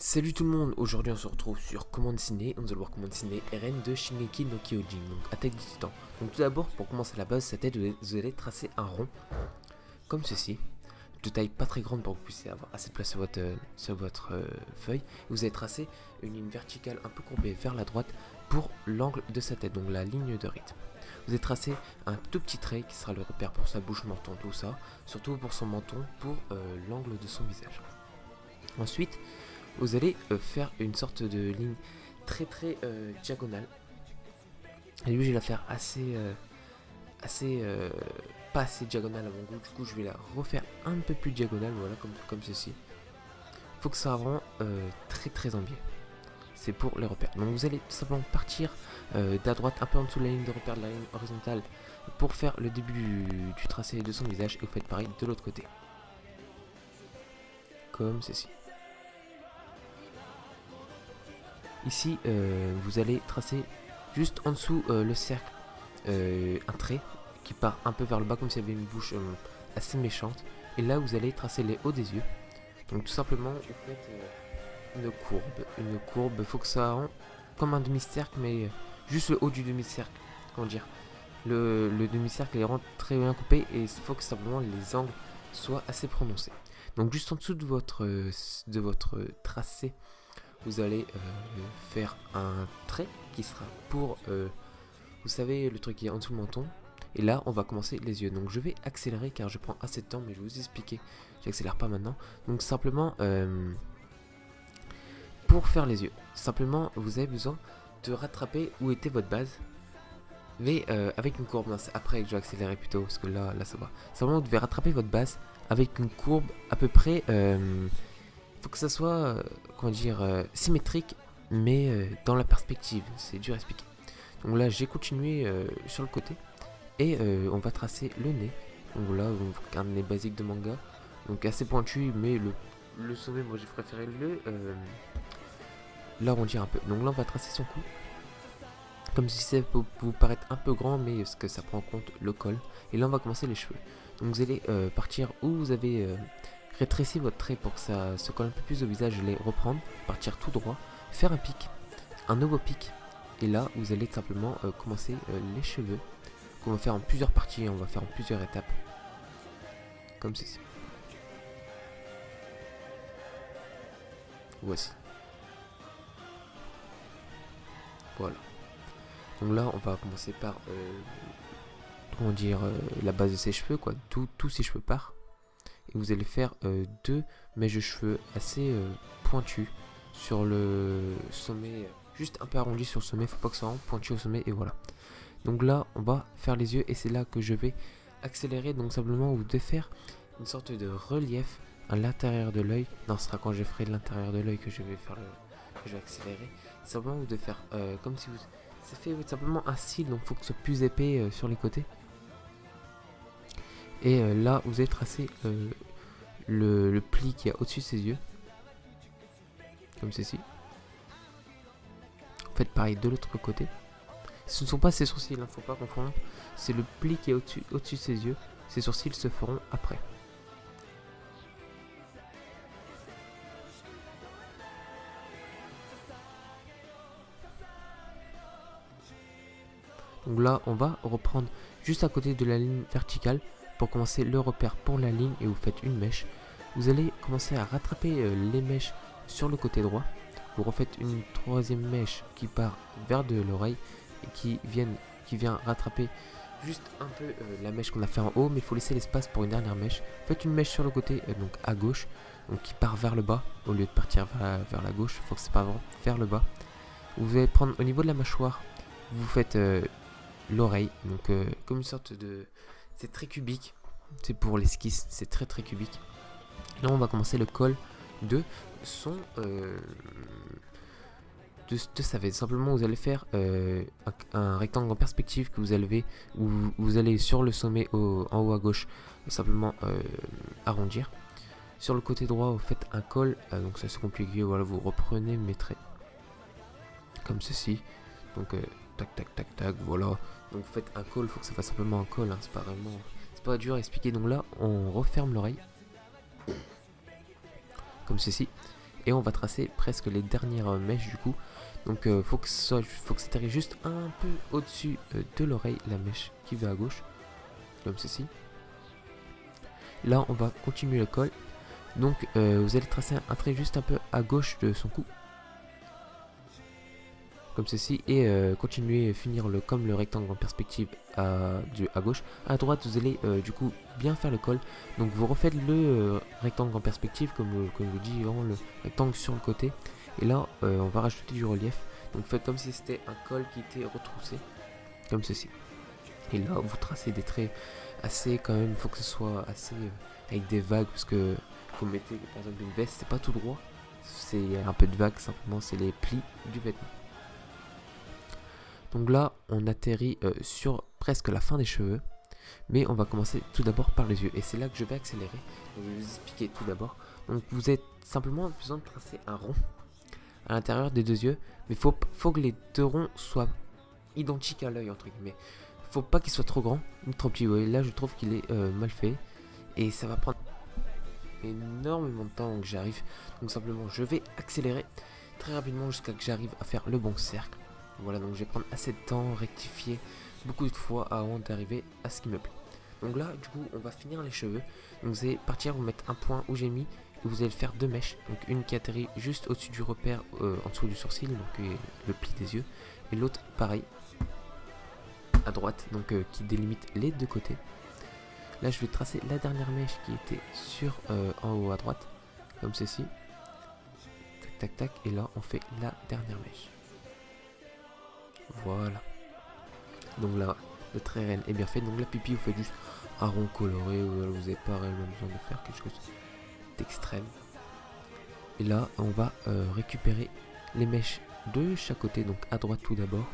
Salut tout le monde, aujourd'hui on se retrouve sur comment dessiner, on va voir comment dessiner Eren de Shingeki no Kyojin, donc Attaque des Titans. Donc tout d'abord, pour commencer la base, cette tête, vous allez tracer un rond, comme ceci, de taille pas très grande pour que vous puissiez avoir assez de place sur votre feuille. Vous allez tracer une ligne verticale un peu courbée vers la droite pour l'angle de sa tête, donc la ligne de rythme. Vous allez tracer un tout petit trait qui sera le repère pour sa bouche, menton, tout ça, surtout pour son menton, pour l'angle de son visage. Ensuite, vous allez faire une sorte de ligne très diagonale. Et lui, je vais la faire pas assez diagonale à mon goût. Du coup, je vais la refaire un peu plus diagonale, voilà, comme ceci. Faut que ça rend très en biais. C'est pour les repères. Donc, vous allez tout simplement partir d'à droite, un peu en dessous de la ligne de repère de la ligne horizontale, pour faire le début du tracé de son visage. Et vous faites pareil de l'autre côté, comme ceci. Ici, vous allez tracer juste en dessous le cercle un trait qui part un peu vers le bas comme s'il y avait une bouche assez méchante. Et là, vous allez tracer les hauts des yeux. Donc tout simplement, vous faites une courbe. Une courbe, il faut que ça rende comme un demi-cercle, mais juste le haut du demi-cercle. Comment dire, le demi-cercle est vraiment très bien coupé et il faut que simplement les angles soient assez prononcés. Donc juste en dessous de votre tracé, vous allez faire un trait qui sera pour, vous savez, le truc qui est en dessous le menton. Et là, on va commencer les yeux. Donc je vais accélérer car je prends assez de temps, mais je vais vous expliquer. J'accélère pas maintenant. Donc simplement, pour faire les yeux, simplement, vous avez besoin de rattraper où était votre base. Mais avec une courbe, non, après que je vais accélérer plutôt, parce que là ça va. Simplement, vous devez rattraper votre base avec une courbe à peu près... faut que ça soit, comment dire, symétrique, mais dans la perspective, c'est dur à expliquer. Donc là, j'ai continué sur le côté, et on va tracer le nez. Donc là, un nez basique de manga, donc assez pointu, mais le sommet, moi j'ai préféré l'arrondir un peu. Donc là, on va tracer son cou, comme si ça peut vous paraître un peu grand, mais ce que ça prend en compte le col. Et là, on va commencer les cheveux. Donc vous allez partir où vous avez... rétrécir votre trait pour que ça se colle un peu plus au visage, les reprendre, partir tout droit, faire un pic, un nouveau pic, et là vous allez simplement commencer les cheveux, qu'on va faire en plusieurs parties, on va faire en plusieurs étapes, comme ceci. Voici. Voilà. Donc là on va commencer par, comment dire, la base de ses cheveux, quoi, tous ses cheveux partent. Et vous allez faire deux mèches de cheveux assez pointues sur le sommet, juste un peu arrondi sur le sommet, faut pas que ça rende pointu au sommet, et voilà. Donc là on va faire les yeux et c'est là que je vais accélérer. Donc simplement vous devez faire une sorte de relief à l'intérieur de l'œil. Non, ce sera quand je ferai l'intérieur de l'œil que je vais faire que je vais accélérer. Simplement vous devez faire comme si vous... Ça fait simplement un cil, donc il faut que ce soit plus épais sur les côtés. Et là, vous allez tracer le pli qui est au-dessus de ses yeux. Comme ceci. Faites pareil de l'autre côté. Ce ne sont pas ses sourcils, il ne faut pas confondre. C'est le pli qui est au-dessus de ses yeux. Ses sourcils se feront après. Donc là, on va reprendre juste à côté de la ligne verticale pour commencer le repère pour la ligne, et vous faites une mèche. Vous allez commencer à rattraper les mèches sur le côté droit. Vous refaites une troisième mèche qui part vers de l'oreille et qui vient rattraper juste un peu la mèche qu'on a fait en haut, mais il faut laisser l'espace pour une dernière mèche. Faites une mèche sur le côté, donc à gauche, donc qui part vers le bas au lieu de partir vers la gauche. Il faut que c'est pas vers le bas. Vous allez prendre au niveau de la mâchoire, vous faites l'oreille, donc comme une sorte de... C'est très cubique, c'est pour l'esquisse, c'est très cubique. Là on va commencer le col de son... de sa veste. Simplement vous allez faire un rectangle en perspective que vous allez, où vous allez sur le sommet en haut à gauche, simplement arrondir. Sur le côté droit vous faites un col, donc ça c'est compliqué, voilà, vous reprenez mes traits comme ceci, donc tac, voilà. Donc vous faites un col, il faut que ça fasse simplement un col, hein, c'est pas vraiment, c'est pas dur à expliquer. Donc là on referme l'oreille comme ceci, et on va tracer presque les dernières mèches du coup. Donc faut que ça arrive juste un peu au-dessus de l'oreille, la mèche qui va à gauche, comme ceci. Là on va continuer le col, donc vous allez tracer un trait juste un peu à gauche de son cou, comme ceci, et continuer, finir comme le rectangle en perspective à gauche. À droite vous allez du coup bien faire le col, donc vous refaites le rectangle en perspective comme je vous dis, le rectangle sur le côté, et là on va rajouter du relief, donc faites comme si c'était un col qui était retroussé, comme ceci. Et là vous tracez des traits assez, quand même, il faut que ce soit assez avec des vagues, parce que vous mettez par exemple une veste, c'est pas tout droit, c'est un peu de vague, simplement c'est les plis du vêtement. Donc là, on atterrit sur presque la fin des cheveux, mais on va commencer tout d'abord par les yeux, et c'est là que je vais accélérer. Donc, je vais vous expliquer tout d'abord. Donc vous êtes simplement besoin de tracer un rond à l'intérieur des deux yeux, mais faut que les deux ronds soient identiques à l'œil, entre guillemets. Faut pas qu'il soit trop grand ni trop petit. Ouais, là, je trouve qu'il est mal fait, et ça va prendre énormément de temps que j'arrive. Donc simplement, je vais accélérer très rapidement jusqu'à que j'arrive à faire le bon cercle. Voilà, donc je vais prendre assez de temps, rectifier beaucoup de fois avant d'arriver à ce qui me plaît. Donc là, du coup, on va finir les cheveux. Donc vous allez partir, vous mettre un point où j'ai mis, et vous allez faire deux mèches. Donc une qui atterrit juste au-dessus du repère, en dessous du sourcil, donc le pli des yeux, et l'autre pareil, à droite, donc qui délimite les deux côtés. Là, je vais tracer la dernière mèche qui était sur en haut à droite, comme ceci. Tac, tac, tac, et là, on fait la dernière mèche. Voilà. Donc là, le trait RN est bien fait. Donc la pupille, vous faites juste un rond coloré. Vous n'avez pas réellement besoin de faire quelque chose d'extrême. Et là, on va récupérer les mèches de chaque côté. Donc à droite tout d'abord.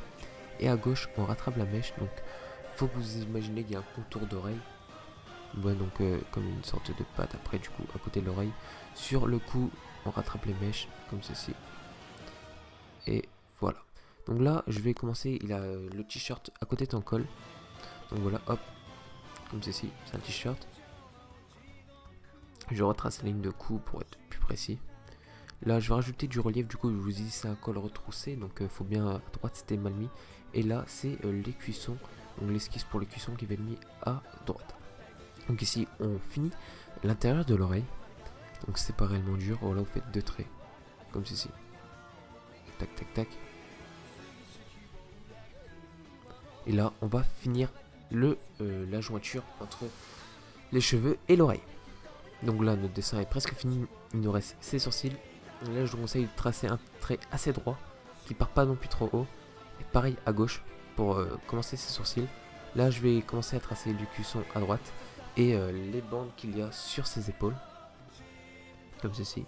Et à gauche, on rattrape la mèche. Donc faut que vous imaginez qu'il y a un contour d'oreille. Ouais, donc comme une sorte de patte après du coup à côté de l'oreille. Sur le cou, on rattrape les mèches comme ceci. Et voilà. Donc là, je vais commencer, il a le t-shirt à côté de ton col. Donc voilà, hop, comme ceci, c'est un t-shirt. Je retrace la ligne de cou pour être plus précis. Là, je vais rajouter du relief, du coup, je vous dis c'est un col retroussé, donc faut bien, à droite c'était mal mis. Et là, c'est les cuissons, donc l'esquisse pour les cuissons qui va être mis à droite. Donc ici, on finit l'intérieur de l'oreille. Donc c'est pas réellement dur, voilà, vous faites deux traits, comme ceci. Tac, tac, tac. Et là, on va finir la jointure entre les cheveux et l'oreille. Donc là, notre dessin est presque fini. Il nous reste ses sourcils. Et là, je vous conseille de tracer un trait assez droit, qui part pas non plus trop haut. Et pareil à gauche, pour commencer ses sourcils. Là, je vais commencer à tracer du cuisson à droite. Et les bandes qu'il y a sur ses épaules. Comme ceci.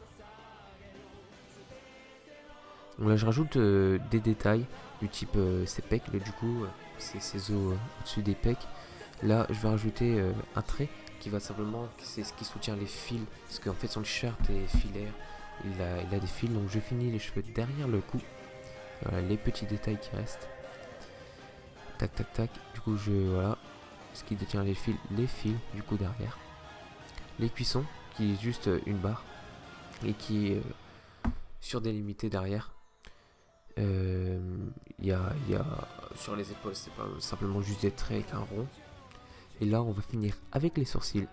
Donc là, je rajoute des détails du type ses pecs, là, du coup, ses os au-dessus des pecs. Là, je vais rajouter un trait qui va simplement, c'est ce qui soutient les fils, parce qu'en fait son t-shirt est filaire, il a des fils, donc je finis les cheveux derrière le cou. Voilà les petits détails qui restent. Tac, tac, tac. Du coup, voilà, ce qui détient les fils du coup derrière. Les cuissons, qui est juste une barre et qui est surdélimité derrière. Il y a sur les épaules, c'est pas simplement juste des traits avec un rond. Et là, on va finir avec les sourcils.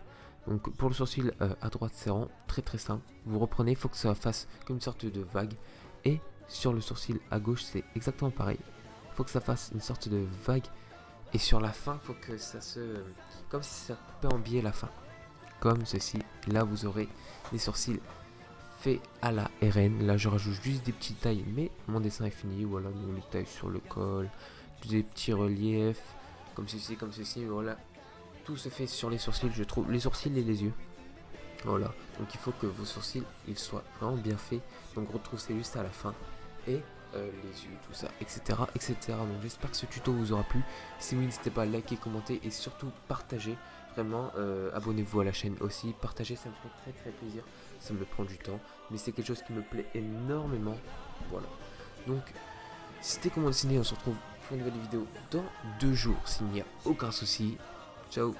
Donc pour le sourcil à droite, c'est rond, très très simple. Vous reprenez, il faut que ça fasse comme une sorte de vague. Et sur le sourcil à gauche, c'est exactement pareil. Il faut que ça fasse une sorte de vague. Et sur la fin, il faut que ça se... comme si ça coupait en biais la fin. Comme ceci. Là, vous aurez des sourcils fait à la RN. Là, je rajoute juste des petites tailles, mais mon dessin est fini. Voilà, donc les tailles sur le col, des petits reliefs, comme ceci, voilà. Tout se fait sur les sourcils, je trouve, les sourcils et les yeux. Voilà, donc il faut que vos sourcils, ils soient vraiment bien faits. Donc retroussez juste à la fin. Et les yeux, tout ça, etc. etc. Donc j'espère que ce tuto vous aura plu. Si oui, n'hésitez pas à liker, commenter et surtout partager. Vraiment, abonnez-vous à la chaîne aussi. Partagez, ça me fait très très plaisir. Ça me prend du temps, mais c'est quelque chose qui me plaît énormément. Voilà. Donc, c'était comment dessiner. On se retrouve pour une nouvelle vidéo dans 2 jours s'il n'y a aucun souci. Ciao.